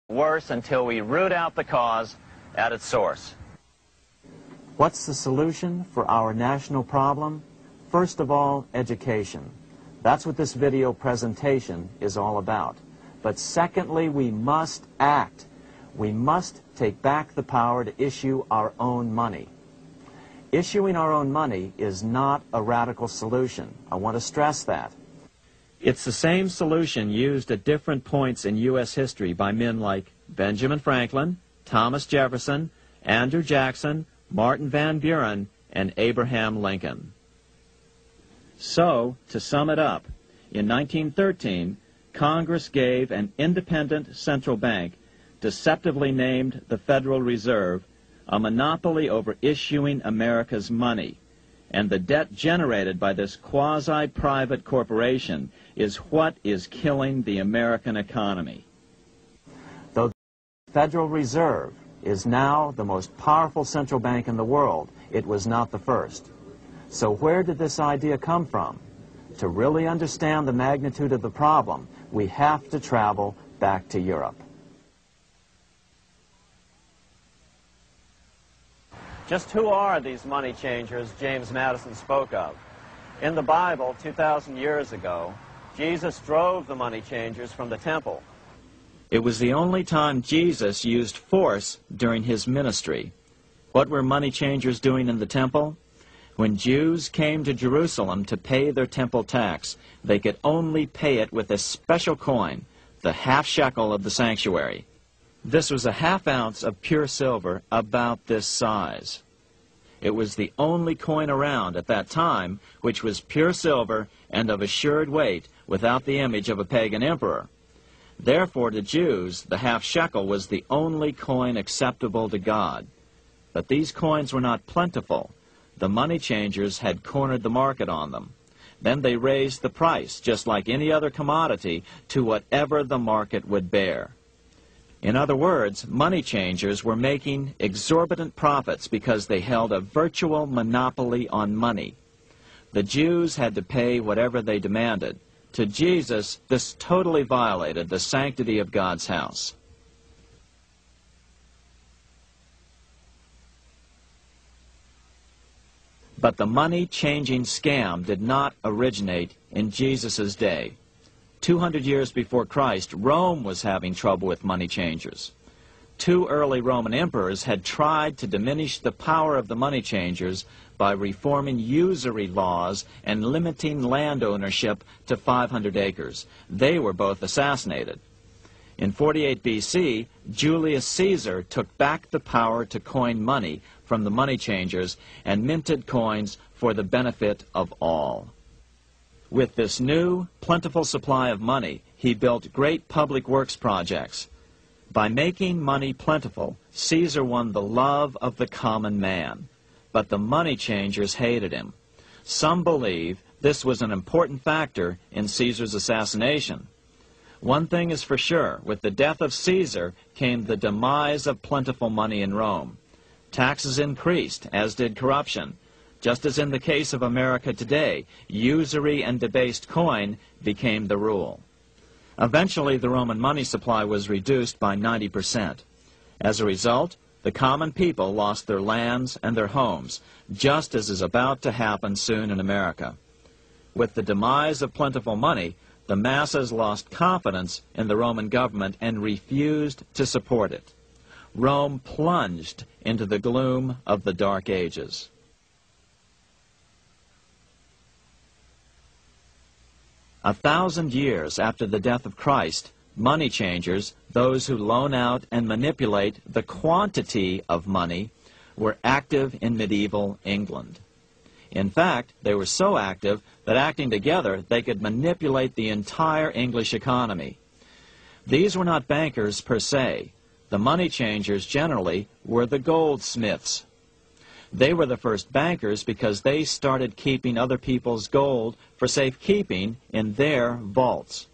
worse until we root out the cause at its source. What's the solution for our national problem? First of all, education. That's what this video presentation is all about. But secondly, we must act. We must take back the power to issue our own money. Issuing our own money is not a radical solution. I want to stress that. It's the same solution used at different points in U.S. history by men like Benjamin Franklin, Thomas Jefferson, Andrew Jackson, Martin Van Buren, and Abraham Lincoln. So, to sum it up, in 1913, Congress gave an independent central bank, deceptively named the Federal Reserve, a monopoly over issuing America's money, and the debt generated by this quasi-private corporation is what is killing the American economy. Though the Federal Reserve is now the most powerful central bank in the world, it was not the first. So where did this idea come from? To really understand the magnitude of the problem, we have to travel back to Europe. Just who are these money changers James Madison spoke of? In the Bible, 2,000 years ago, Jesus drove the money changers from the temple. It was the only time Jesus used force during his ministry. What were money changers doing in the temple? When Jews came to Jerusalem to pay their temple tax, they could only pay it with a special coin, the half shekel of the sanctuary. This was a half ounce of pure silver about this size. It was the only coin around at that time which was pure silver and of assured weight without the image of a pagan emperor. Therefore, to Jews, the half shekel was the only coin acceptable to God. But these coins were not plentiful. The money changers had cornered the market on them. Then they raised the price, just like any other commodity, to whatever the market would bear. In other words, money changers were making exorbitant profits because they held a virtual monopoly on money. The Jews had to pay whatever they demanded. To Jesus, this totally violated the sanctity of God's house. But the money-changing scam did not originate in Jesus' day. 200 years before Christ, Rome was having trouble with money changers. 2 early Roman emperors had tried to diminish the power of the money changers by reforming usury laws and limiting land ownership to 500 acres. They were both assassinated. In 48 BC, Julius Caesar took back the power to coin money from the money changers and minted coins for the benefit of all. With this new, plentiful supply of money, he built great public works projects. By making money plentiful, Caesar won the love of the common man. But the money changers hated him. Some believe this was an important factor in Caesar's assassination. One thing is for sure, with the death of Caesar came the demise of plentiful money in Rome. Taxes increased, as did corruption. Just as in the case of America today, usury and debased coin became the rule. Eventually, the Roman money supply was reduced by 90%. As a result, the common people lost their lands and their homes, just as is about to happen soon in America. With the demise of plentiful money, the masses lost confidence in the Roman government and refused to support it. Rome plunged into the gloom of the Dark Ages. A 1,000 years after the death of Christ, money changers, those who loan out and manipulate the quantity of money, were active in medieval England. In fact, they were so active that acting together, they could manipulate the entire English economy. These were not bankers per se. The money changers generally were the goldsmiths. They were the first bankers because they started keeping other people's gold for safekeeping in their vaults.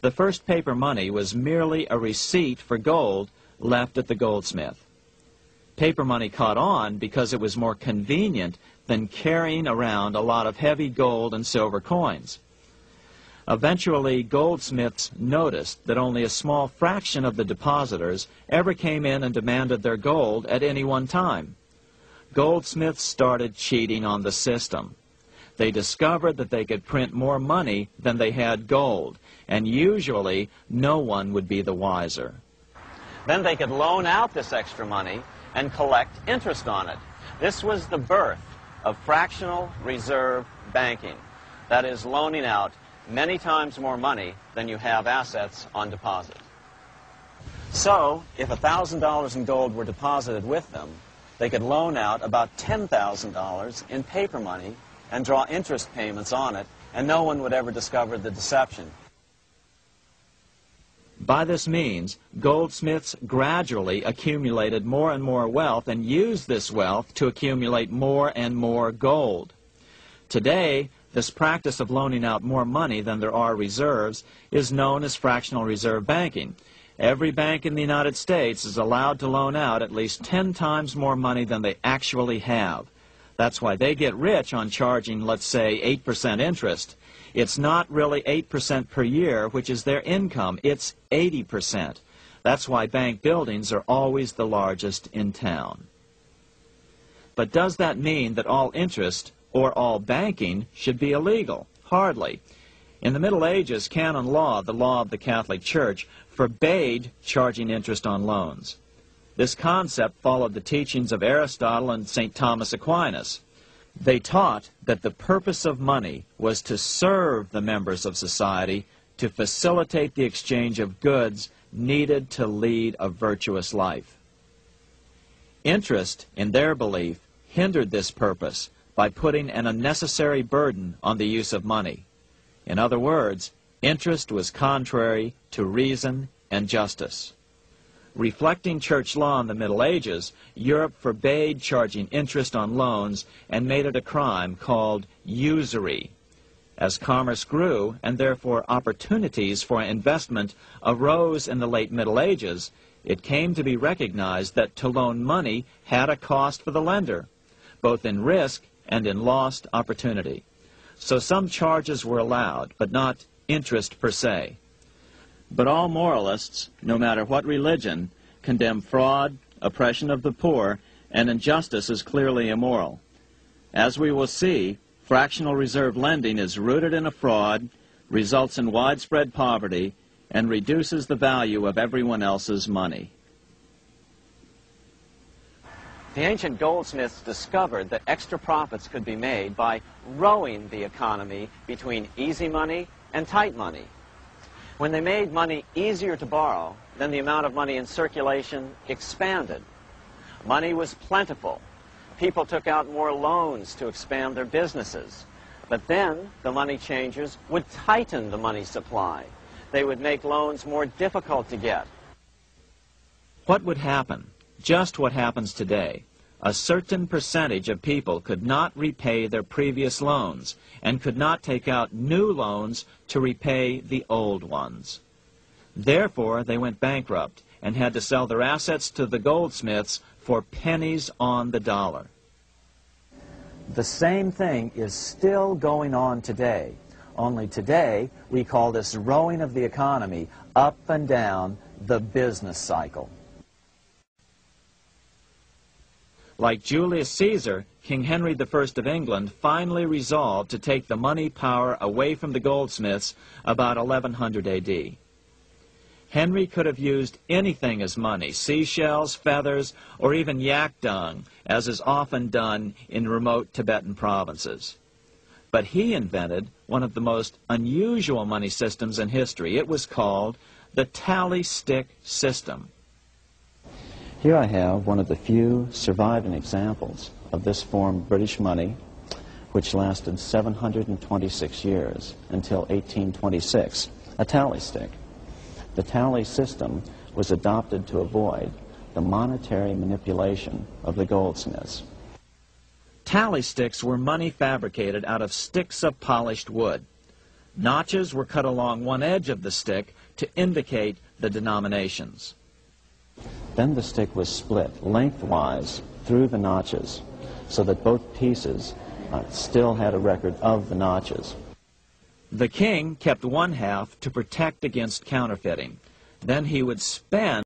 The first paper money was merely a receipt for gold left at the goldsmith. Paper money caught on because it was more convenient than carrying around a lot of heavy gold and silver coins. Eventually, goldsmiths noticed that only a small fraction of the depositors ever came in and demanded their gold at any one time. Goldsmiths started cheating on the system. They discovered that they could print more money than they had gold, and usually no one would be the wiser. Then they could loan out this extra money and collect interest on it. This was the birth of fractional reserve banking. That is, loaning out many times more money than you have assets on deposit. So, if $1,000 in gold were deposited with them, they could loan out about $10,000 in paper money and draw interest payments on it, and no one would ever discover the deception. By this means, goldsmiths gradually accumulated more and more wealth and used this wealth to accumulate more and more gold. Today, this practice of loaning out more money than there are reserves is known as fractional reserve banking. Every bank in the United States is allowed to loan out at least 10 times more money than they actually have. That's why they get rich on charging, let's say, 8% interest. It's not really 8% per year, which is their income. It's 80%. That's why bank buildings are always the largest in town. But does that mean that all interest or all banking should be illegal? Hardly. In the Middle Ages, canon law, the law of the Catholic Church, forbade charging interest on loans. This concept followed the teachings of Aristotle and St. Thomas Aquinas. They taught that the purpose of money was to serve the members of society, to facilitate the exchange of goods needed to lead a virtuous life. Interest, in their belief, hindered this purpose by putting an unnecessary burden on the use of money. In other words, interest was contrary to reason and justice. Reflecting church law in the Middle Ages, Europe forbade charging interest on loans and made it a crime called usury. As commerce grew, and therefore opportunities for investment arose in the late Middle Ages, it came to be recognized that to loan money had a cost for the lender, both in risk and in lost opportunity. So some charges were allowed, but not interest per se. But all moralists, no matter what religion, condemn fraud, oppression of the poor, and injustice as clearly immoral. As we will see, fractional reserve lending is rooted in a fraud, results in widespread poverty, and reduces the value of everyone else's money. The ancient goldsmiths discovered that extra profits could be made by rowing the economy between easy money and tight money. When they made money easier to borrow, then the amount of money in circulation expanded. Money was plentiful. People took out more loans to expand their businesses. But then the money changers would tighten the money supply. They would make loans more difficult to get. What would happen? Just what happens today. A certain percentage of people could not repay their previous loans and could not take out new loans to repay the old ones. Therefore, they went bankrupt and had to sell their assets to the goldsmiths for pennies on the dollar. The same thing is still going on today. Only today, we call this rowing of the economy up and down the business cycle. Like Julius Caesar, King Henry I of England finally resolved to take the money power away from the goldsmiths about 1100 AD. Henry could have used anything as money, seashells, feathers, or even yak dung, as is often done in remote Tibetan provinces. But he invented one of the most unusual money systems in history. It was called the tally stick system. Here I have one of the few surviving examples of this form of British money, which lasted 726 years until 1826, a tally stick. The tally system was adopted to avoid the monetary manipulation of the goldsmiths. Tally sticks were money fabricated out of sticks of polished wood. Notches were cut along one edge of the stick to indicate the denominations. Then the stick was split lengthwise through the notches so that both pieces still had a record of the notches. The king kept one half to protect against counterfeiting. Then he would spend